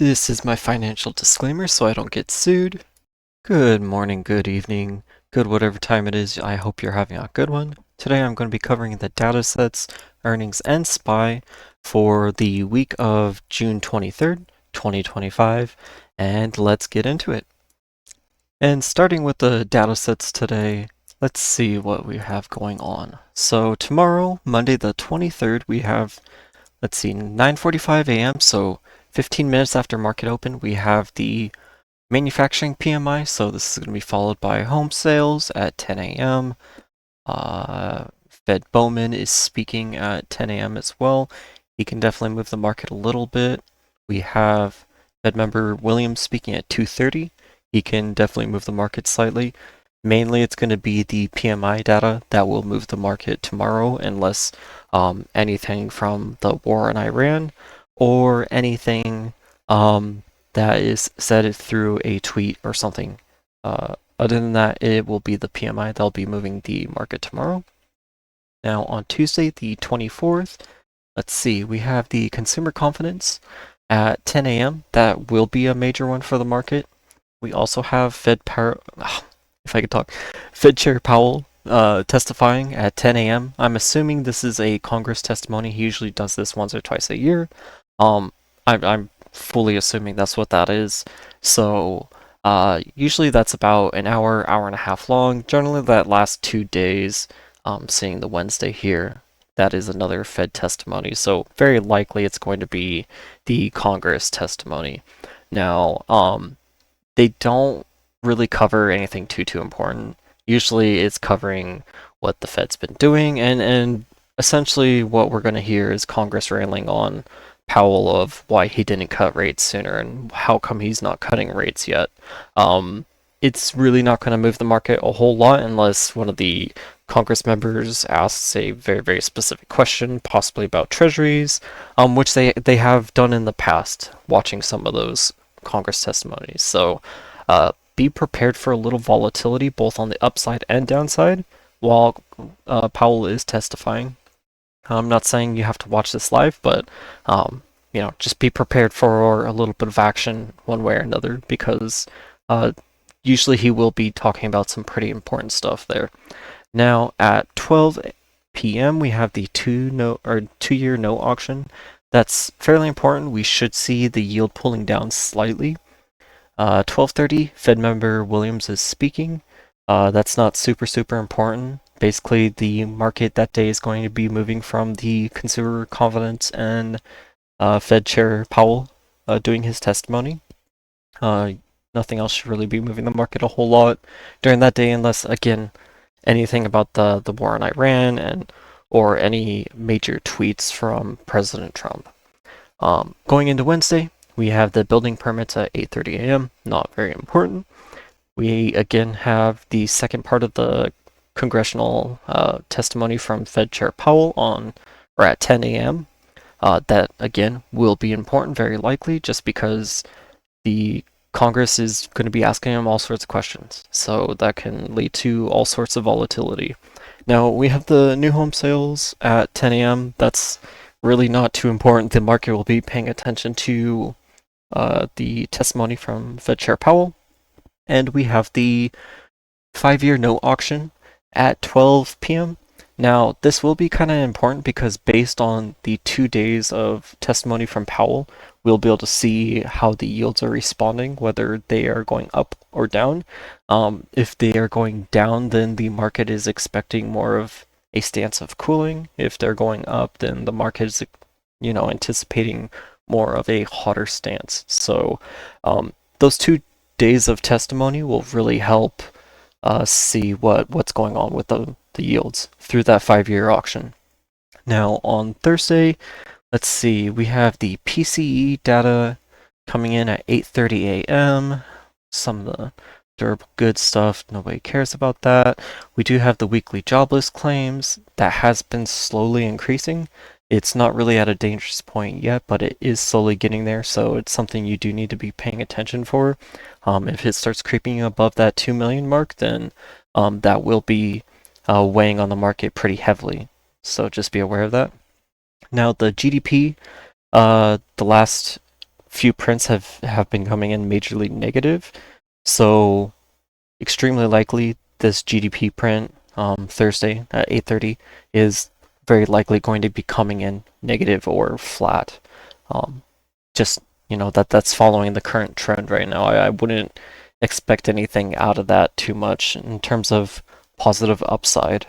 This is my financial disclaimer so I don't get sued. Good morning, good evening, good whatever time it is. I hope you're having a good one. Today I'm going to be covering the datasets, earnings, and SPY for the week of June 23rd, 2025, and let's get into it. And starting with the datasets today, let's see what we have going on. So tomorrow, Monday the 23rd, we have, 9:45 a.m., so 15 minutes after market open, we have the manufacturing PMI, so this is going to be followed by home sales at 10 a.m. Fed Bowman is speaking at 10 a.m. as well. He can definitely move the market a little bit. We have Fed member Williams speaking at 2:30. He can definitely move the market slightly. Mainly it's going to be the PMI data that will move the market tomorrow unless anything from the war in Iran or anything that is said through a tweet or something. Other than that, it will be the PMI that'll be moving the market tomorrow. Now on Tuesday, the 24th, let's see, we have the consumer confidence at 10 a.m. That will be a major one for the market. We also have Fed Chair Powell testifying at 10 a.m. I'm assuming this is a Congress testimony. He usually does this once or twice a year. I'm fully assuming that's what that is. So usually that's about an hour, hour and a half long. Generally that lasts 2 days. Seeing the Wednesday here, that is another Fed testimony. So very likely it's going to be the Congress testimony. Now, they don't really cover anything too important. Usually it's covering what the Fed's been doing, and essentially what we're going to hear is Congress railing on Powell of why he didn't cut rates sooner and how come he's not cutting rates yet. It's really not going to move the market a whole lot unless one of the Congress members asks a very specific question, possibly about treasuries, which they have done in the past, watching some of those Congress testimonies. So be prepared for a little volatility both on the upside and downside while Powell is testifying. I'm not saying you have to watch this live, but just be prepared for a little bit of action one way or another because usually he will be talking about some pretty important stuff there. Now at 12 p.m. we have the 2-year note auction. That's fairly important. We should see the yield pulling down slightly. 12:30, Fed member Williams is speaking. That's not super important. Basically, the market that day is going to be moving from the consumer confidence and Fed Chair Powell doing his testimony. Nothing else should really be moving the market a whole lot during that day unless, again, anything about the war in Iran or any major tweets from President Trump. Going into Wednesday, we have the building permits at 8:30 a.m. Not very important. We again have the second part of the congressional testimony from Fed Chair Powell at 10 a.m. That again will be important, very likely, just because the Congress is going to be asking him all sorts of questions, so that can lead to all sorts of volatility. Now we have the new home sales at 10 a.m. That's really not too important. The market will be paying attention to the testimony from Fed Chair Powell. And we have the 5-year note auction at 12 p.m. Now, this will be kind of important because based on the 2 days of testimony from Powell, we'll be able to see how the yields are responding, whether they are going up or down. If they are going down, then the market is expecting more of a stance of cooling. If they're going up, then the market is, anticipating more of a hotter stance. So those 2 days of testimony will really help see what's going on with the yields through that 5-year auction. Now on Thursday, let's see, we have the PCE data coming in at 8:30 a.m. Some of the durable goods stuff, nobody cares about that. We do have the weekly jobless claims that has been slowly increasing. It's not really at a dangerous point yet, but it is slowly getting there, so it's something you do need to be paying attention for. If it starts creeping above that 2 million mark, then that will be weighing on the market pretty heavily. So just be aware of that. Now the GDP, the last few prints have been coming in majorly negative. So extremely likely this GDP print Thursday at 8:30 is very likely going to be coming in negative or flat. Just that's following the current trend right now. I wouldn't expect anything out of that too much in terms of positive upside.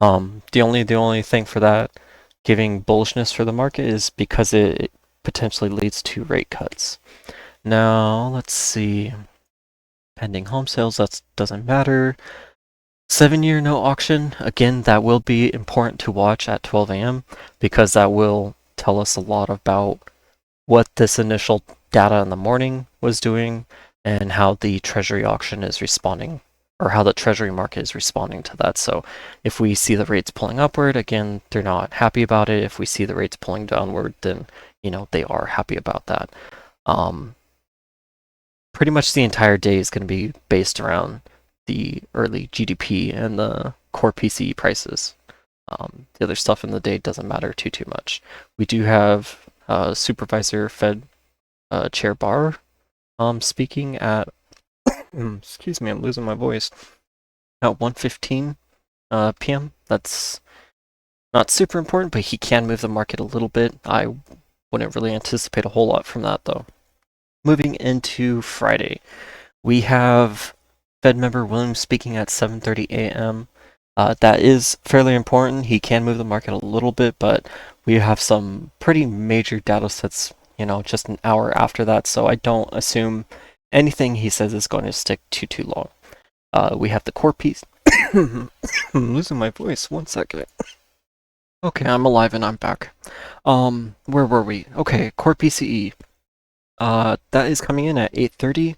The only thing for that giving bullishness for the market is because it potentially leads to rate cuts. Now let's see. Pending home sales, that doesn't matter. 7-year no auction, again, that will be important to watch at 12 a.m. because that will tell us a lot about what this initial data in the morning was doing and how the treasury auction is responding, or how the treasury market is responding to that. So if we see the rates pulling upward, again, they're not happy about it. If we see the rates pulling downward, then they are happy about that. Pretty much the entire day is going to be based around the early GDP and the core PCE prices. The other stuff in the day doesn't matter too much. We do have Supervisor Fed Chair Barr speaking at excuse me, I'm losing my voice, at 1:15 p.m. That's not super important, but he can move the market a little bit. I wouldn't really anticipate a whole lot from that though. Moving into Friday, we have Fed member Williams speaking at 7:30 a.m. That is fairly important. He can move the market a little bit, but we have some pretty major data sets, just an hour after that, so I don't assume anything he says is going to stick too long. We have the core piece. I'm losing my voice. 1 second. Okay, I'm alive and I'm back. Where were we? Okay, core PCE. That is coming in at 8:30.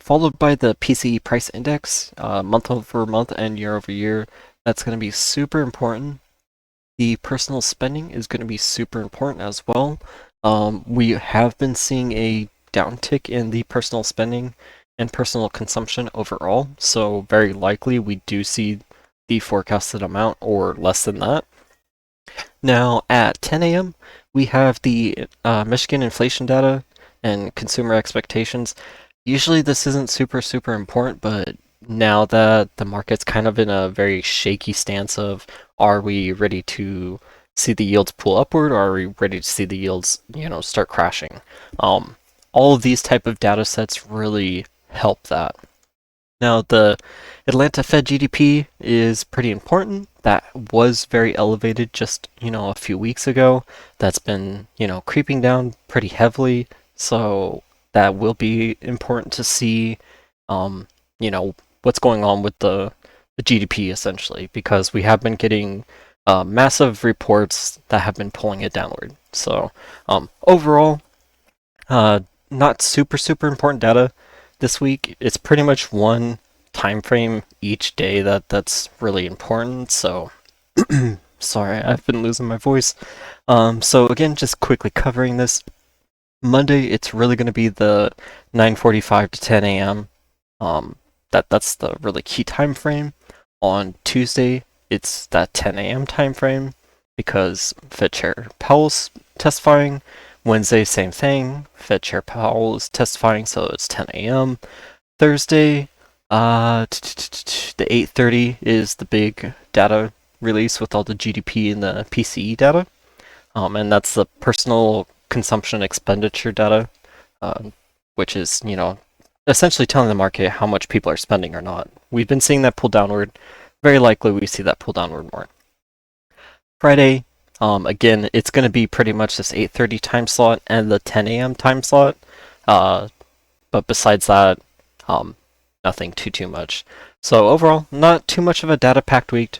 Followed by the PCE price index, month over month and year over year. That's going to be super important. The personal spending is going to be super important as well. We have been seeing a downtick in the personal spending and personal consumption overall, so very likely we do see the forecasted amount or less than that. Now at 10 a.m. we have the Michigan inflation data and consumer expectations. Usually this isn't super important, but now that the market's kind of in a very shaky stance of, are we ready to see the yields pull upward, or are we ready to see the yields, start crashing? All of these type of data sets really help that. Now the Atlanta Fed GDP is pretty important. That was very elevated just, a few weeks ago. That's been, creeping down pretty heavily. So that will be important to see, what's going on with the GDP essentially, because we have been getting massive reports that have been pulling it downward. So overall, not super important data this week. It's pretty much one time frame each day that's really important. So sorry, I've been losing my voice. So again, just quickly covering this. Monday, it's really going to be the 9:45 to 10 a.m. That's the really key time frame. On Tuesday, it's that 10 a.m. time frame because Fed Chair Powell's testifying. Wednesday, same thing. Fed Chair Powell is testifying, so it's 10 a.m. Thursday, the 8:30 is the big data release with all the GDP and the PCE data, and that's the personal consumption expenditure data, which is essentially telling the market how much people are spending or not. We've been seeing that pull downward. Very likely we see that pull downward more. Friday, again, it's going to be pretty much this 8:30 time slot and the 10 a.m. time slot. But besides that, nothing too much. So overall, not too much of a data-packed week.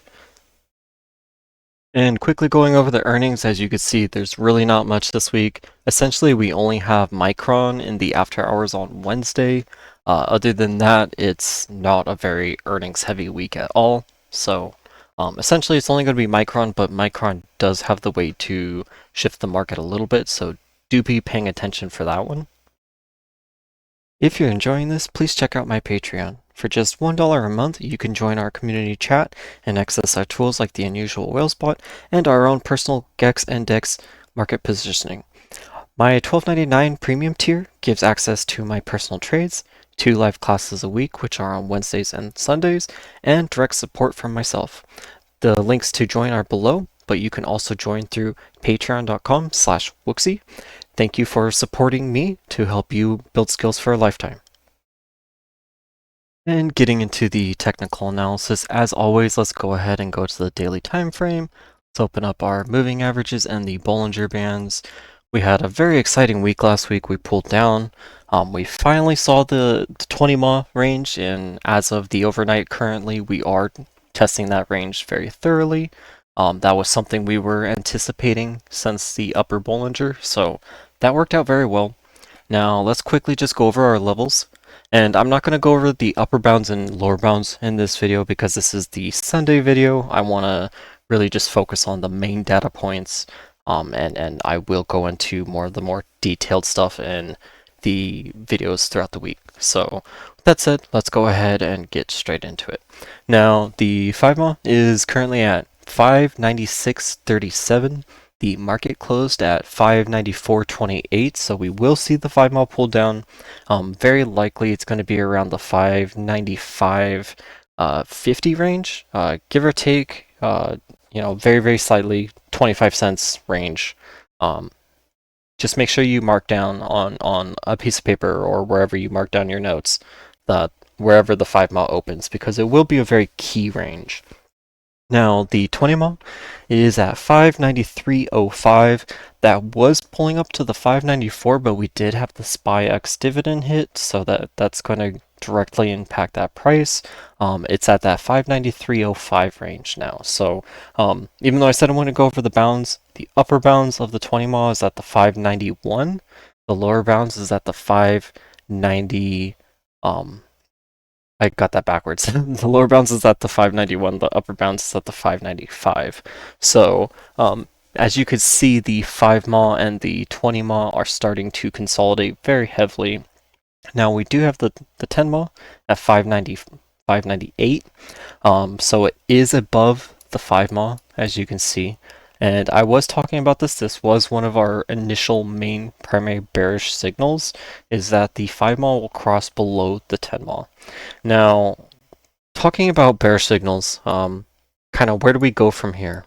And quickly going over the earnings, as you can see, there's really not much this week. Essentially, we only have Micron in the after hours on Wednesday. Other than that, it's not a very earnings-heavy week at all. So essentially, it's only going to be Micron, but Micron does have the way to shift the market a little bit, so do be paying attention for that one. If you're enjoying this, please check out my Patreon. For just $1 a month, you can join our community chat and access our tools like the Unusual Whale Spot and our own personal GEX and DEX market positioning. My $12.99 premium tier gives access to my personal trades, 2 live classes a week, which are on Wednesdays and Sundays, and direct support from myself. The links to join are below, but you can also join through patreon.com/wooksy. Thank you for supporting me to help you build skills for a lifetime. And getting into the technical analysis, as always, let's go ahead and go to the daily time frame. Let's open up our moving averages and the Bollinger Bands. We had a very exciting week last week. We pulled down. We finally saw the 20 MA range, and as of the overnight currently, we are testing that range very thoroughly. That was something we were anticipating since the upper Bollinger, so that worked out very well. Now let's quickly just go over our levels. And I'm not going to go over the upper bounds and lower bounds in this video because this is the Sunday video. I want to really just focus on the main data points, and I will go into more of the more detailed stuff in the videos throughout the week. So with that said, let's go ahead and get straight into it. Now the 5 MA is currently at 596.37. The market closed at 594.28, so we will see the 5 MA pull down. Very likely it's going to be around the 595.50 range, give or take, very, very slightly, 25 cents range. Just make sure you mark down on a piece of paper or wherever you mark down your notes, wherever the 5 MA opens, because it will be a very key range. Now, the 20 MA is at 593.05. That was pulling up to the 594, but we did have the SPY-X dividend hit, so that's going to directly impact that price. It's at that 593.05 range now. So even though I said I want to go over the bounds, the upper bounds of the 20 MA is at the 591. The lower bounds is at the 590. I got that backwards. The lower bounds is at the 591, the upper bounds is at the 595. So, as you could see, the 5 MA and the 20 MA are starting to consolidate very heavily. Now, we do have the 10 MA at 598. So it is above the 5 MA, as you can see. And I was talking about this. This was one of our initial main primary bearish signals, is that the 5 MA will cross below the 10 MA. Now, talking about bearish signals, kind of where do we go from here?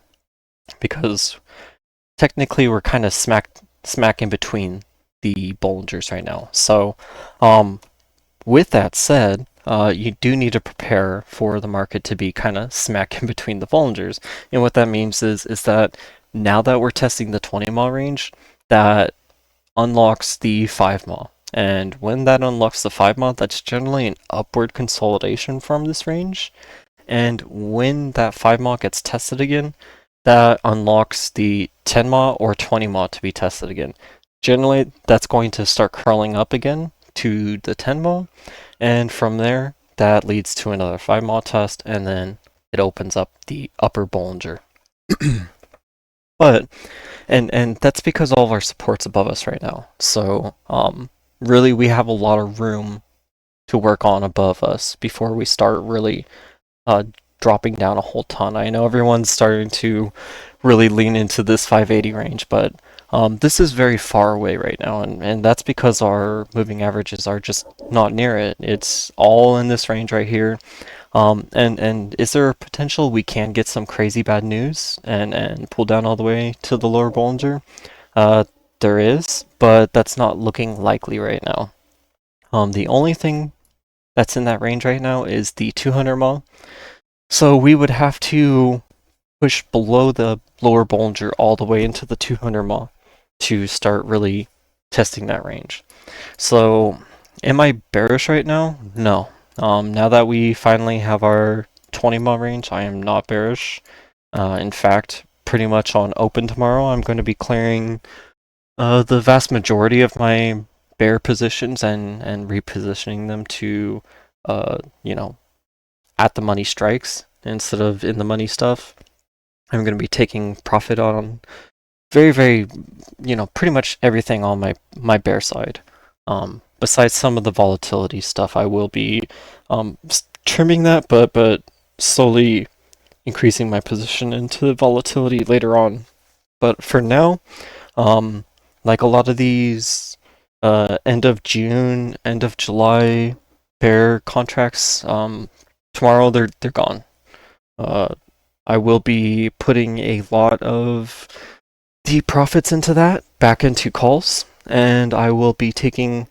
Because technically we're kind of smack in between the Bollingers right now. So, with that said, you do need to prepare for the market to be kind of smack in between the Bollingers. And what that means is that now that we're testing the 20 MA range, that unlocks the 5 MA. And when that unlocks the 5 MA, that's generally an upward consolidation from this range. And when that 5 MA gets tested again, that unlocks the 10 MA or 20 MA to be tested again. Generally, that's going to start curling up again to the 10 MA, and from there, that leads to another 5 MA test, and then it opens up the upper Bollinger. But, and that's because all of our support's above us right now. So, really, we have a lot of room to work on above us before we start really dropping down a whole ton. I know everyone's starting to really lean into this 580 range, but this is very far away right now, and that's because our moving averages are just not near it. It's all in this range right here. And is there a potential we can get some crazy bad news and pull down all the way to the lower Bollinger? There is, but that's not looking likely right now. The only thing that's in that range right now is the 200 MA. So we would have to push below the lower Bollinger all the way into the 200 MA to start really testing that range. So am I bearish right now? No. Now that we finally have our 20 MA range, I am not bearish. In fact, pretty much on open tomorrow, I'm going to be clearing the vast majority of my bear positions and repositioning them to, at the money strikes instead of in the money stuff. I'm going to be taking profit on very, very, pretty much everything on my bear side. Besides some of the volatility stuff, I will be trimming that, but slowly increasing my position into volatility later on. But for now, like a lot of these end of June, end of July bear contracts, tomorrow they're gone. I will be putting a lot of the profits into that back into calls, and I will be taking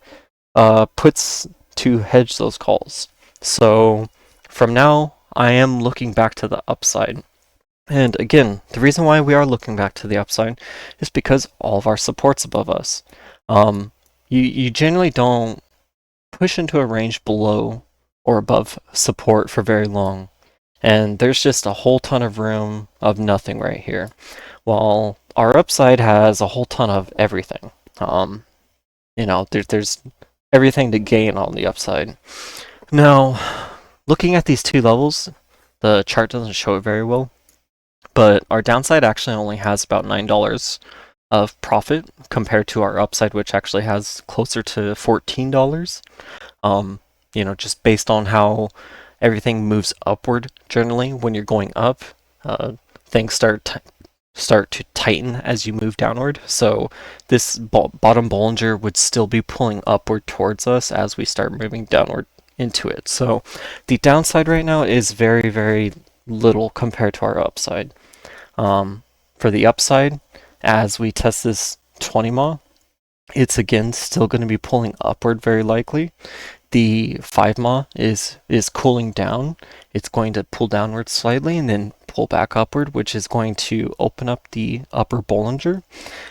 puts to hedge those calls. So from now, I am looking back to the upside. And again, the reason why we are looking back to the upside is because all of our support's above us. You generally don't push into a range below or above support for very long. And there's just a whole ton of room of nothing right here. While our upside has a whole ton of everything. There's everything to gain on the upside. Now, looking at these two levels, the chart doesn't show it very well, but our downside actually only has about $9 of profit compared to our upside, which actually has closer to $14. Just based on how everything moves upward generally when you're going up, things start to tighten as you move downward. So this bottom Bollinger would still be pulling upward towards us as we start moving downward into it. So the downside right now is very, very little compared to our upside. For the upside, as we test this 20 MA, it's again still going to be pulling upward very likely. The 5 MA is cooling down. It's going to pull downward slightly and then pull back upward, which is going to open up the upper Bollinger.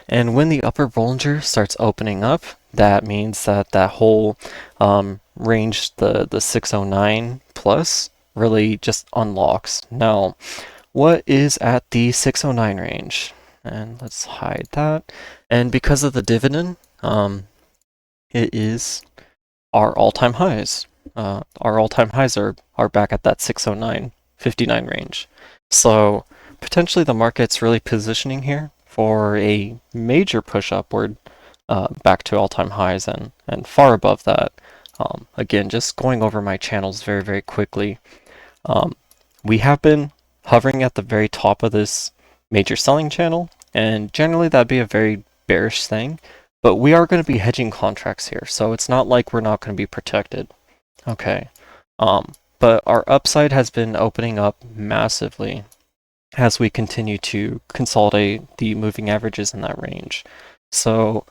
And when the upper Bollinger starts opening up, that means that that whole range, the 609 plus, really just unlocks. Now, what is at the 609 range? And let's hide that. And because of the dividend, it is our all-time highs. Our all-time highs are back at that 609.59 range. So potentially the market's really positioning here for a major push upward back to all-time highs and far above that. Again, just going over my channels very, very quickly. We have been hovering at the very top of this major selling channel, and generally that'd be a very bearish thing. But we are going to be hedging contracts here, so it's not like we're not going to be protected. Okay. But our upside has been opening up massively as we continue to consolidate the moving averages in that range. So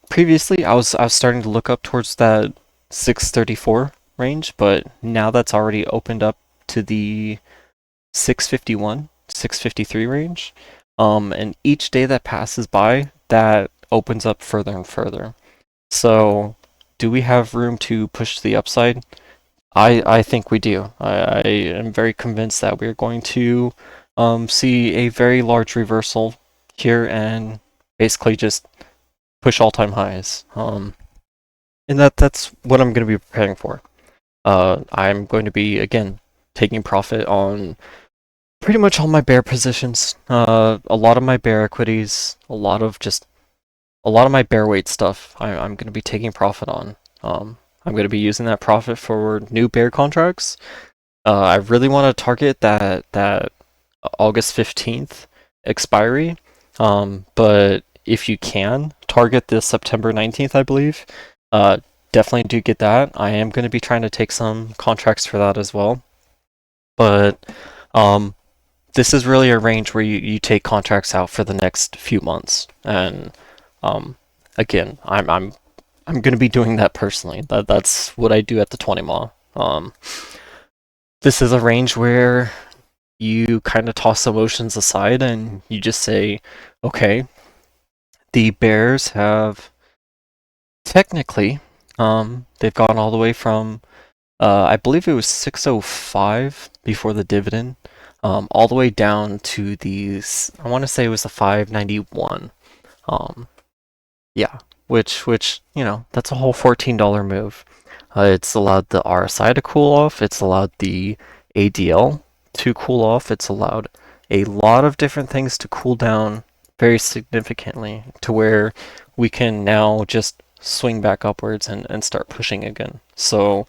previously I was starting to look up towards that 634 range, but now that's already opened up to the 651, 653 range. And each day that passes by, that opens up further and further. So do we have room to push to the upside? I think we do. I am very convinced that we're going to see a very large reversal here and basically just push all-time highs. And that's what I'm going to be preparing for. I'm going to be, again, taking profit on pretty much all my bear positions, a lot of my bear equities, a lot of my bear weight stuff I'm going to be taking profit on. I'm going to be using that profit for new bear contracts. I really want to target that August 15th expiry, but if you can, target the September 19th, I believe. Definitely do get that. I am going to be trying to take some contracts for that as well. But this is really a range where you take contracts out for the next few months. And again, I'm going to be doing that personally. That's what I do at the 20 MA. This is a range where you kind of toss emotions aside and you just say, okay, the bears have technically, they've gone all the way from, I believe it was 605 before the dividend, all the way down to these, I want to say it was the 591. Yeah, which that's a whole $14 move. It's allowed the RSI to cool off. It's allowed the ADL to cool off. It's allowed a lot of different things to cool down very significantly to where we can now just swing back upwards and start pushing again. So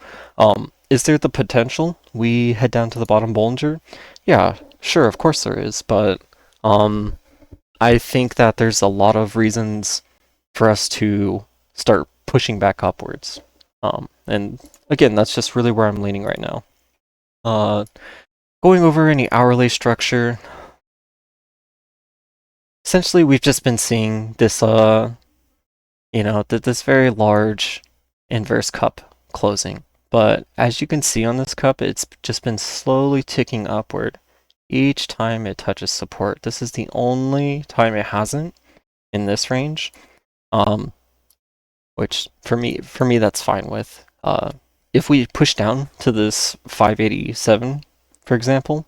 is there the potential we head down to the bottom Bollinger? Yeah, sure, of course there is, but I think that there's a lot of reasons for us to start pushing back upwards. And again, that's just really where I'm leaning right now. Going over any hourly structure, essentially we've just been seeing this, this very large inverse cup closing. But as you can see on this cup, it's just been slowly ticking upward each time it touches support. This is the only time it hasn't in this range, which for me that's fine with. If we push down to this 587, for example,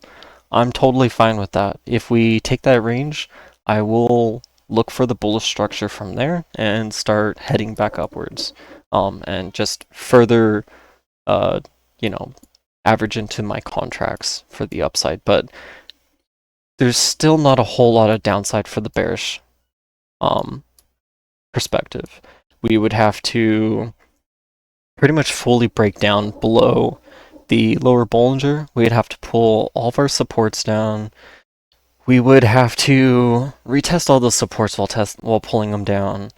I'm totally fine with that. If we take that range, I will look for the bullish structure from there and start heading back upwards, and just further, average into my contracts for the upside. But there's still not a whole lot of downside for the bearish perspective. We would have to pretty much fully break down below the lower Bollinger. We'd have to pull all of our supports down. We would have to retest all the supports while pulling them down.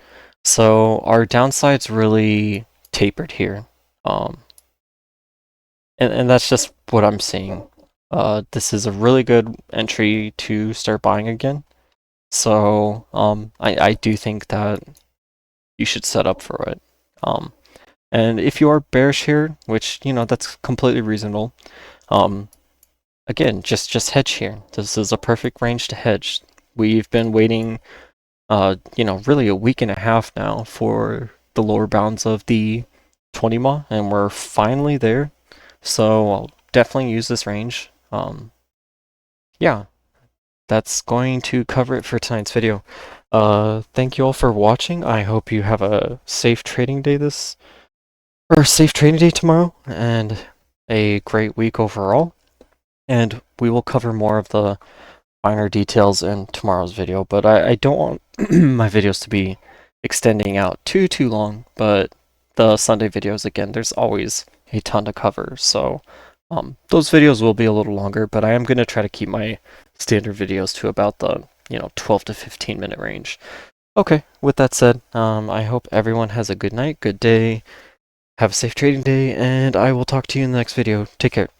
So our downside's really tapered here. And that's just what I'm seeing. This is a really good entry to start buying again. So I do think that you should set up for it. And if you are bearish here, which, that's completely reasonable, again, just hedge here. This is a perfect range to hedge. We've been waiting, really a week and a half now for the lower bounds of the 20 MA, and we're finally there. So I'll definitely use this range. Yeah, that's going to cover it for tonight's video. Thank you all for watching. I hope you have a safe trading day safe trading day tomorrow, and a great week overall. And we will cover more of the finer details in tomorrow's video, but I don't want my videos to be extending out too long, but the Sunday videos, again, there's always a ton to cover, so those videos will be a little longer, but I am going to try to keep my standard videos to about the 12 to 15 minute range. Okay, with that said, I hope everyone has a good night, good day, have a safe trading day, and I will talk to you in the next video. Take care.